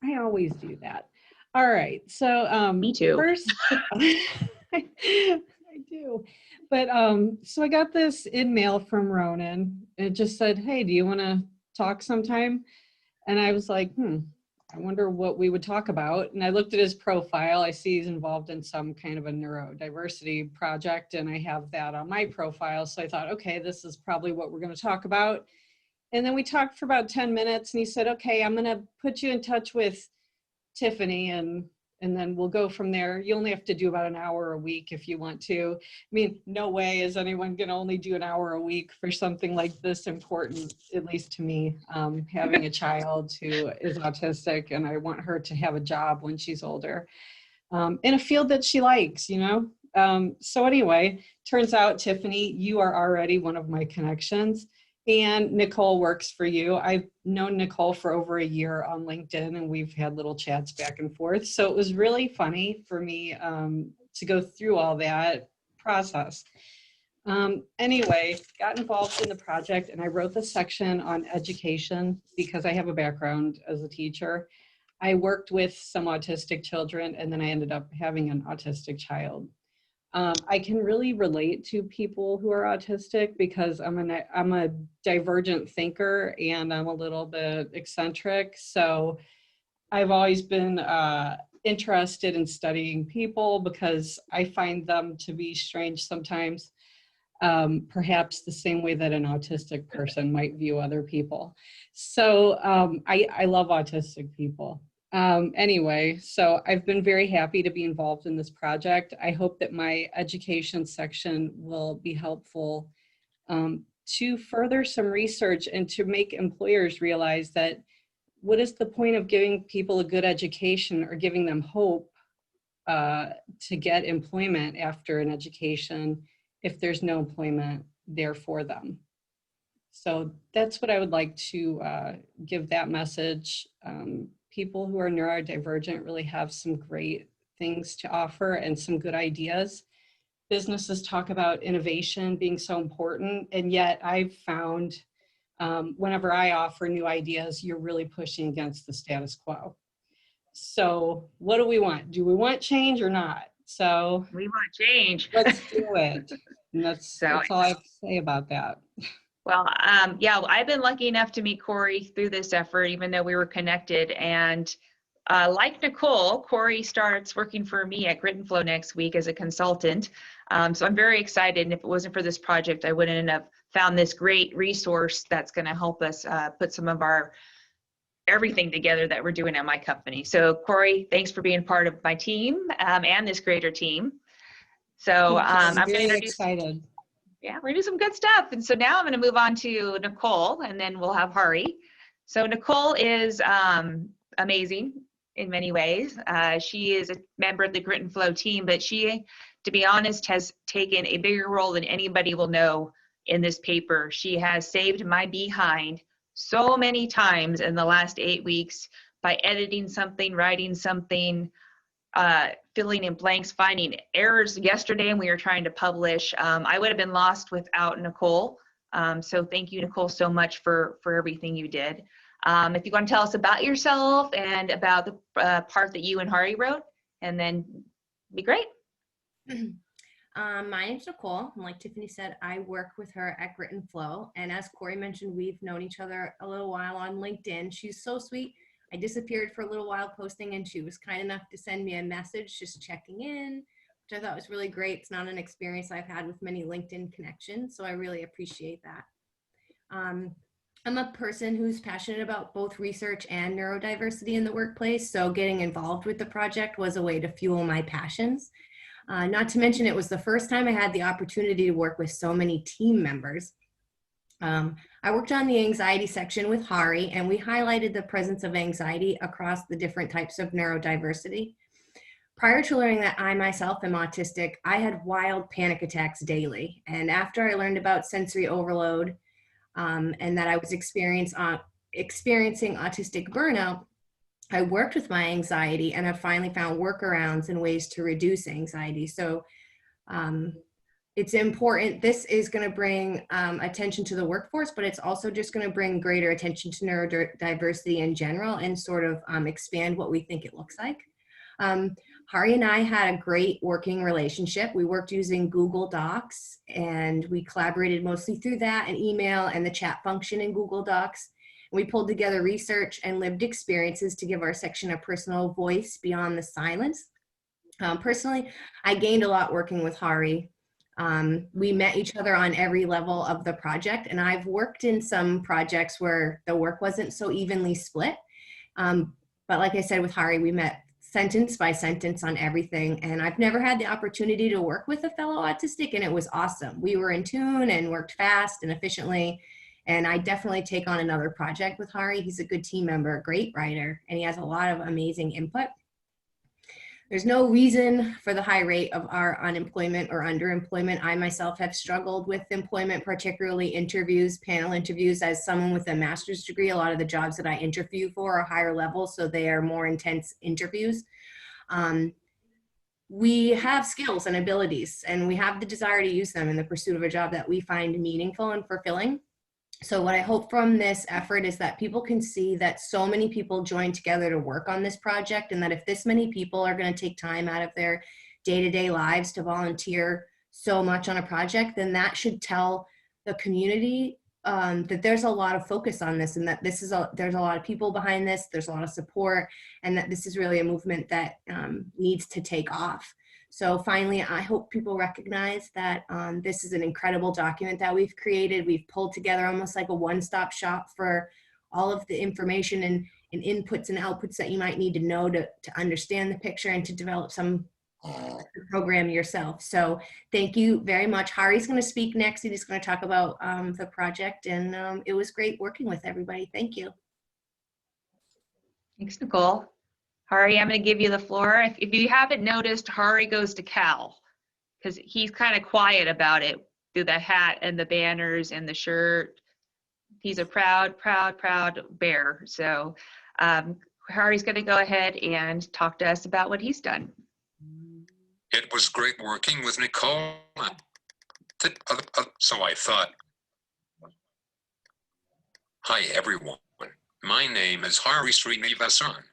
I always do that. All right. So me too. First, I do. But so I got this in-mail from Ronan. It just said, hey, do you want to talk sometime? And I was like, I wonder what we would talk about. And I looked at his profile. I see he's involved in some kind of a neurodiversity project, and I have that on my profile. So I thought, okay, this is probably what we're going to talk about. And then we talked for about 10 minutes, and he said, okay, I'm going to put you in touch with Tiffany, and then we'll go from there. You only have to do about an hour a week if you want to. I mean, no way is anyone going to only do an hour a week for something like this important, at least to me, having a child who is autistic, and I want her to have a job when she's older in a field that she likes, you know? So anyway, turns out, Tiffany, you are already one of my connections. And Nicole works for you. I've known Nicole for over a year on LinkedIn, and we've had little chats back and forth. So it was really funny for me to go through all that process. Anyway, got involved in the project, and I wrote the section on education because I have a background as a teacher. I worked with some autistic children, and then I ended up having an autistic child. I can really relate to people who are autistic because I'm a divergent thinker, and I'm a little bit eccentric. So I've always been interested in studying people because I find them to be strange sometimes, perhaps the same way that an autistic person might view other people. So I love autistic people. Anyway, so I've been very happy to be involved in this project. I hope that my education section will be helpful to further some research and to make employers realize that what is the point of giving people a good education or giving them hope to get employment after an education if there's no employment there for them. So that's what I would like to give that message. People who are neurodivergent really have some great things to offer and some good ideas. Businesses talk about innovation being so important, and yet I've found whenever I offer new ideas, you're really pushing against the status quo. So what do we want? Do we want change or not? So We want change. let's do it. And that's all I have to say about that. Well, yeah, I've been lucky enough to meet Corey through this effort, even though we were connected. And like Nicole, Corey starts working for me at Grit and Flow next week as a consultant. So I'm very excited. And if it wasn't for this project, I wouldn't have found this great resource that's going to help us put some of our everything together that we're doing at my company. So Corey, thanks for being part of my team and this greater team. So I'm I'm very very excited. Yeah, we're gonna do some good stuff. And so now I'm gonna move on to Nicole, and then we'll have Hari. So Nicole is amazing in many ways. She is a member of the Grit and Flow team, but she, to be honest, has taken a bigger role than anybody will know in this paper. She has saved my behind so many times in the last 8 weeks by editing something, writing something, filling in blanks, finding errors yesterday when we were trying to publish. I would have been lost without Nicole. So thank you, Nicole, so much for everything you did. If you want to tell us about yourself and about the part that you and Hari wrote, and then be great. My name's Nicole, and like Tiffany said, I work with her at Grit and Flow. And as Corey mentioned, we've known each other a little while on LinkedIn. She's so sweet. I disappeared for a little while posting, and she was kind enough to send me a message just checking in, which I thought was really great. It's not an experience I've had with many LinkedIn connections, so I really appreciate that. I'm a person who's passionate about both research and neurodiversity in the workplace, so getting involved with the project was a way to fuel my passions. Not to mention, it was the first time I had the opportunity to work with so many team members. I worked on the anxiety section with Hari, and we highlighted the presence of anxiety across the different types of neurodiversity. Prior to learning that I myself am autistic, I had wild panic attacks daily. And after I learned about sensory overload and that I was experiencing autistic burnout, I worked with my anxiety and have finally found workarounds and ways to reduce anxiety. So it's important. This is going to bring attention to the workforce, but it's also just going to bring greater attention to neurodiversity in general and sort of expand what we think it looks like. Hari and I had a great working relationship. We worked using Google Docs, and we collaborated mostly through that and email and the chat function in Google Docs. We pulled together research and lived experiences to give our section a personal voice beyond the silence. Personally, I gained a lot working with Hari. We met each other on every level of the project, and I've worked in some projects where the work wasn't so evenly split. But like I said, with Hari, we met sentence by sentence on everything, and I've never had the opportunity to work with a fellow autistic, and it was awesome. We were in tune and worked fast and efficiently, and I definitely take on another project with Hari. He's a good team member, a great writer, and he has a lot of amazing input. There's no reason for the high rate of our unemployment or underemployment. I myself have struggled with employment, particularly interviews, panel interviews. As someone with a master's degree, a lot of the jobs that I interview for are higher level, so they are more intense interviews. We have skills and abilities, and we have the desire to use them in the pursuit of a job that we find meaningful and fulfilling. So what I hope from this effort is that people can see that so many people joined together to work on this project, and that if this many people are going to take time out of their day-to-day lives to volunteer so much on a project, then that should tell the community that there's a lot of focus on this, and that there's a lot of people behind this, there's a lot of support, and that this is really a movement that needs to take off. So finally, I hope people recognize that this is an incredible document that we've created. We've pulled together almost like a one-stop shop for all of the information and inputs and outputs that you might need to know to understand the picture and to develop some program yourself. So thank you very much. Hari's going to speak next. He's going to talk about the project, and it was great working with everybody. Thank you. Thanks, Nicole. Hari, I'm going to give you the floor. If you haven't noticed, Hari goes to Cal because he's kind of quiet about it through the hat and the banners and the shirt. He's a proud bear. So Hari's going to go ahead and talk to us about what he's done. It was great working with Nicole. So I thought. Hi everyone. My name is Hari Srinivasan.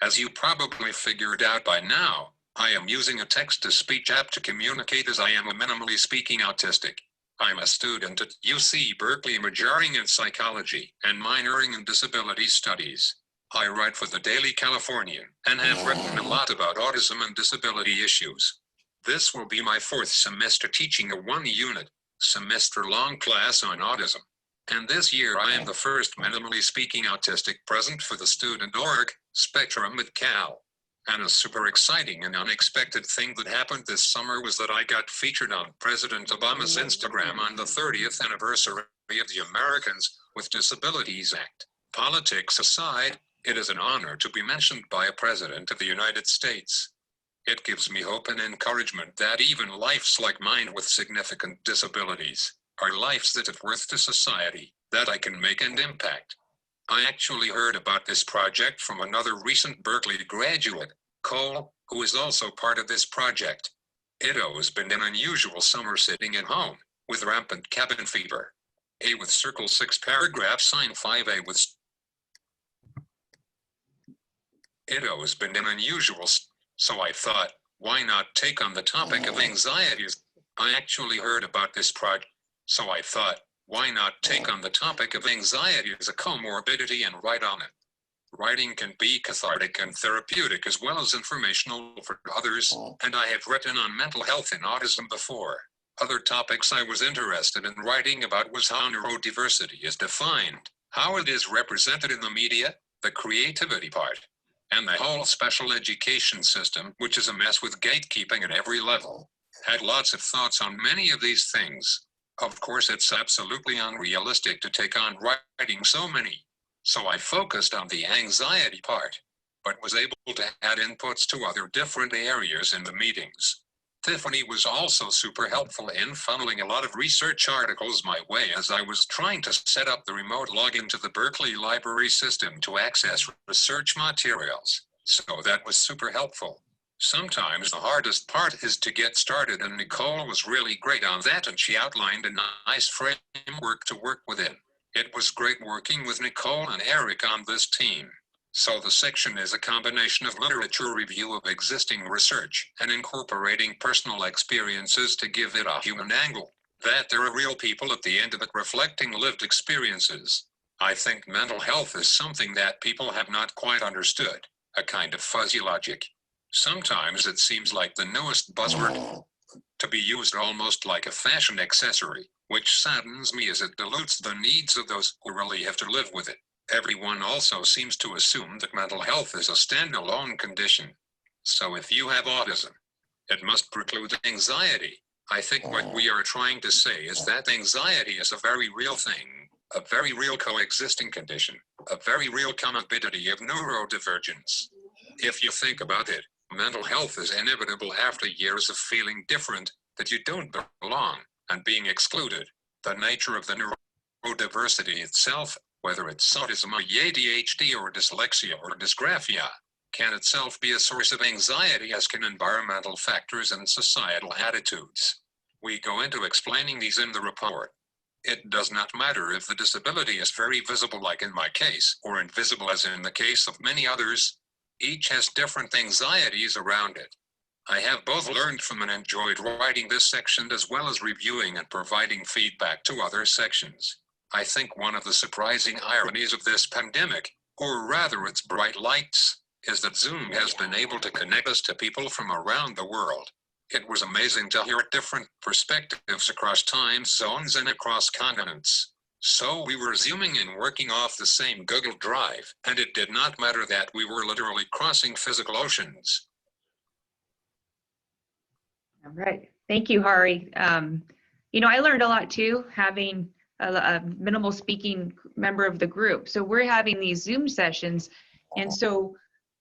As you probably figured out by now, I am using a text-to-speech app to communicate as I am a minimally speaking autistic. I'm a student at UC Berkeley majoring in psychology and minoring in disability studies. I write for the Daily Californian and have written a lot about autism and disability issues. This will be my 4th semester teaching a 1-unit, semester-long class on autism. And this year I am the first minimally speaking autistic present for the student org, Spectrum at Cal. And a super exciting and unexpected thing that happened this summer was that I got featured on President Obama's Instagram on the 30th anniversary of the Americans with Disabilities Act. Politics aside, it is an honor to be mentioned by a president of the United States. It gives me hope and encouragement that even lives like mine with significant disabilities are lives that are worth to society, that I can make and impact. I actually heard about this project from another recent Berkeley graduate, Cole, who is also part of this project. Ito has been an unusual summer sitting at home, with rampant cabin fever. A with circle 6 paragraph sign 5A with Ito has been an unusual, so I thought, why not take on the topic of anxieties? I actually heard about this project, so I thought, why not take on the topic of anxiety as a comorbidity and write on it? Writing can be cathartic and therapeutic as well as informational for others, and I have written on mental health in autism before. Other topics I was interested in writing about was how neurodiversity is defined, how it is represented in the media, the creativity part, and the whole special education system, which is a mess with gatekeeping at every level. Had lots of thoughts on many of these things. Of course, it's absolutely unrealistic to take on writing so many. So I focused on the anxiety part, but was able to add inputs to other different areas in the meetings. Tiffany was also super helpful in funneling a lot of research articles my way as I was trying to set up the remote login to the Berkeley Library system to access research materials. So that was super helpful. Sometimes the hardest part is to get started, and Nicole was really great on that, and she outlined a nice framework to work within. It was great working with Nicole and Eric on this team. So the section is a combination of literature review of existing research and incorporating personal experiences to give it a human angle, that there are real people at the end of it reflecting lived experiences. I think mental health is something that people have not quite understood, a kind of fuzzy logic. Sometimes it seems like the newest buzzword, to be used almost like a fashion accessory, which saddens me as it dilutes the needs of those who really have to live with it. Everyone also seems to assume that mental health is a standalone condition. So if you have autism, it must preclude anxiety. I think what we are trying to say is that anxiety is a very real thing, a very real coexisting condition, a very real comorbidity of neurodivergence. If you think about it, mental health is inevitable after years of feeling different, that you don't belong, and being excluded. The nature of the neurodiversity itself, whether it's autism or ADHD or dyslexia or dysgraphia, can itself be a source of anxiety, as can environmental factors and societal attitudes. We go into explaining these in the report. It does not matter if the disability is very visible, like in my case, or invisible as in the case of many others. Each has different anxieties around it. I have both learned from and enjoyed writing this section as well as reviewing and providing feedback to other sections. I think one of the surprising ironies of this pandemic, or rather its bright lights, is that Zoom has been able to connect us to people from around the world. It was amazing to hear different perspectives across time zones and across continents. So we were Zooming and working off the same Google Drive, and it did not matter that we were literally crossing physical oceans. All right. Thank you, Hari. You know, I learned a lot too, having a minimal speaking member of the group. So we're having these Zoom sessions. And so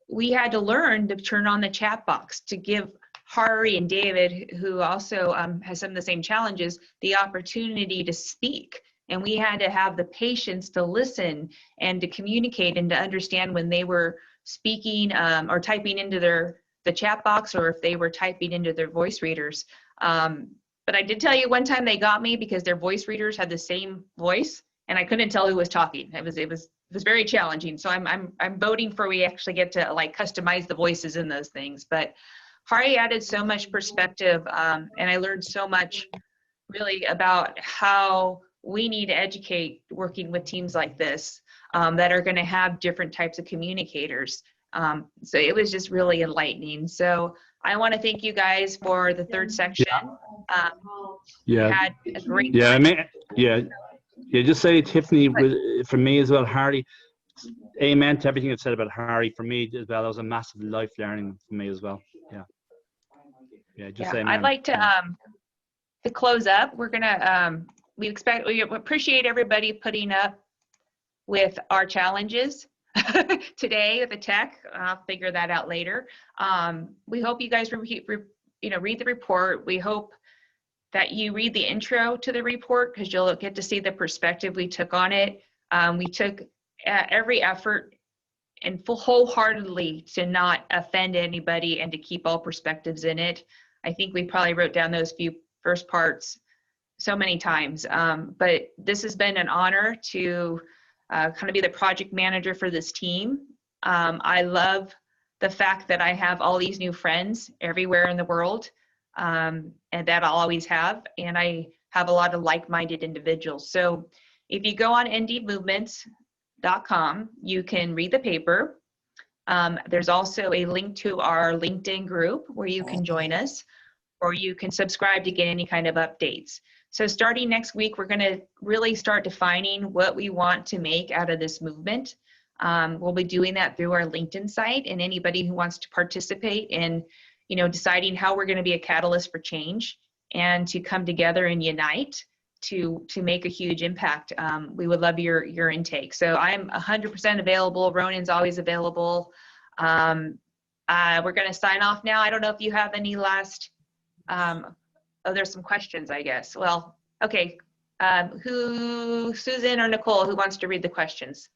we had to learn to turn on the chat box to give Hari and David, who also has some of the same challenges, the opportunity to speak. And we had to have the patience to listen and to communicate and to understand when they were speaking or typing into the chat box, or if they were typing into their voice readers. But I did tell you one time they got me because their voice readers had the same voice and I couldn't tell who was talking. It was very challenging. So I'm voting for we actually get to like customize the voices in those things. But Hari added so much perspective, and I learned so much really about how we need to educate working with teams like this that are going to have different types of communicators. So it was just really enlightening. So I want to thank you guys for the third section. Had a great time. Just say, Tiffany, for me as well, Hari, amen to everything that's said about Hari. For me as well, that was a massive life learning for me as well. Say amen. I'd like to close up. We're gonna we appreciate everybody putting up with our challenges today with the tech. I'll figure that out later. We hope you guys read the report. We hope that you read the intro to the report because you'll get to see the perspective we took on it. We took every effort and wholeheartedly to not offend anybody and to keep all perspectives in it. I think we probably wrote down those few first parts so many times, but this has been an honor to kind of be the project manager for this team. I love the fact that I have all these new friends everywhere in the world, and that I'll always have, and I have a lot of like-minded individuals. So if you go on ndmovements.com, you can read the paper. There's also a link to our LinkedIn group where you can join us, or you can subscribe to get any kind of updates. So starting next week, we're going to really start defining what we want to make out of this movement. We'll be doing that through our LinkedIn site, and anybody who wants to participate in, deciding how we're going to be a catalyst for change and to come together and unite to make a huge impact. We would love your intake. So I'm 100% available. Ronan's always available. We're going to sign off now. I don't know if you have any last, there's some questions, I guess. Well, okay. Susan or Nicole, who wants to read the questions?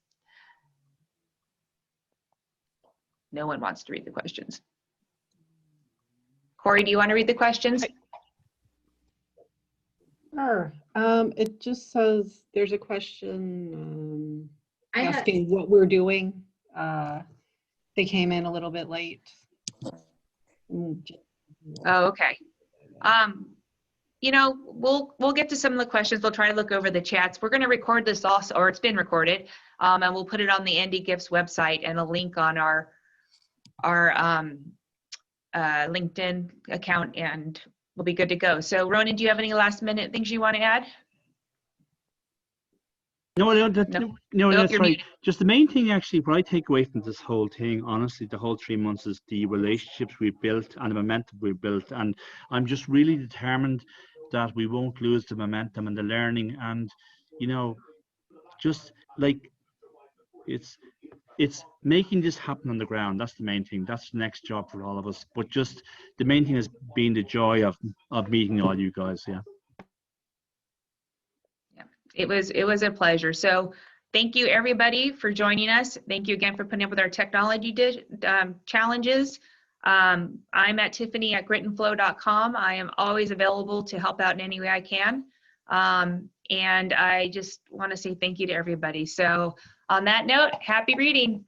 No one wants to read the questions. Corey, do you want to read the questions? Sure. It just says there's a question asking what we're doing. They came in a little bit late. Oh, okay. We'll get to some of the questions. We'll try to look over the chats. We're going to record this also, or it's been recorded, and we'll put it on the NDGiFTS website and a link on our LinkedIn account, and we'll be good to go. So Ronan, do you have any last minute things you want to add? No, that's right. Just the main thing, actually, what I take away from this whole thing, honestly, the whole 3 months, is the relationships we've built and the momentum we've built. And I'm just really determined that we won't lose the momentum and the learning. And, just like it's making this happen on the ground. That's the main thing. That's the next job for all of us. But just the main thing has been the joy of meeting all you guys. Yeah. It was a pleasure. So thank you everybody for joining us. Thank you again for putting up with our technology challenges. I'm at Tiffany@gritandflow.com. I am always available to help out in any way I can. And I just want to say thank you to everybody. So on that note, happy reading.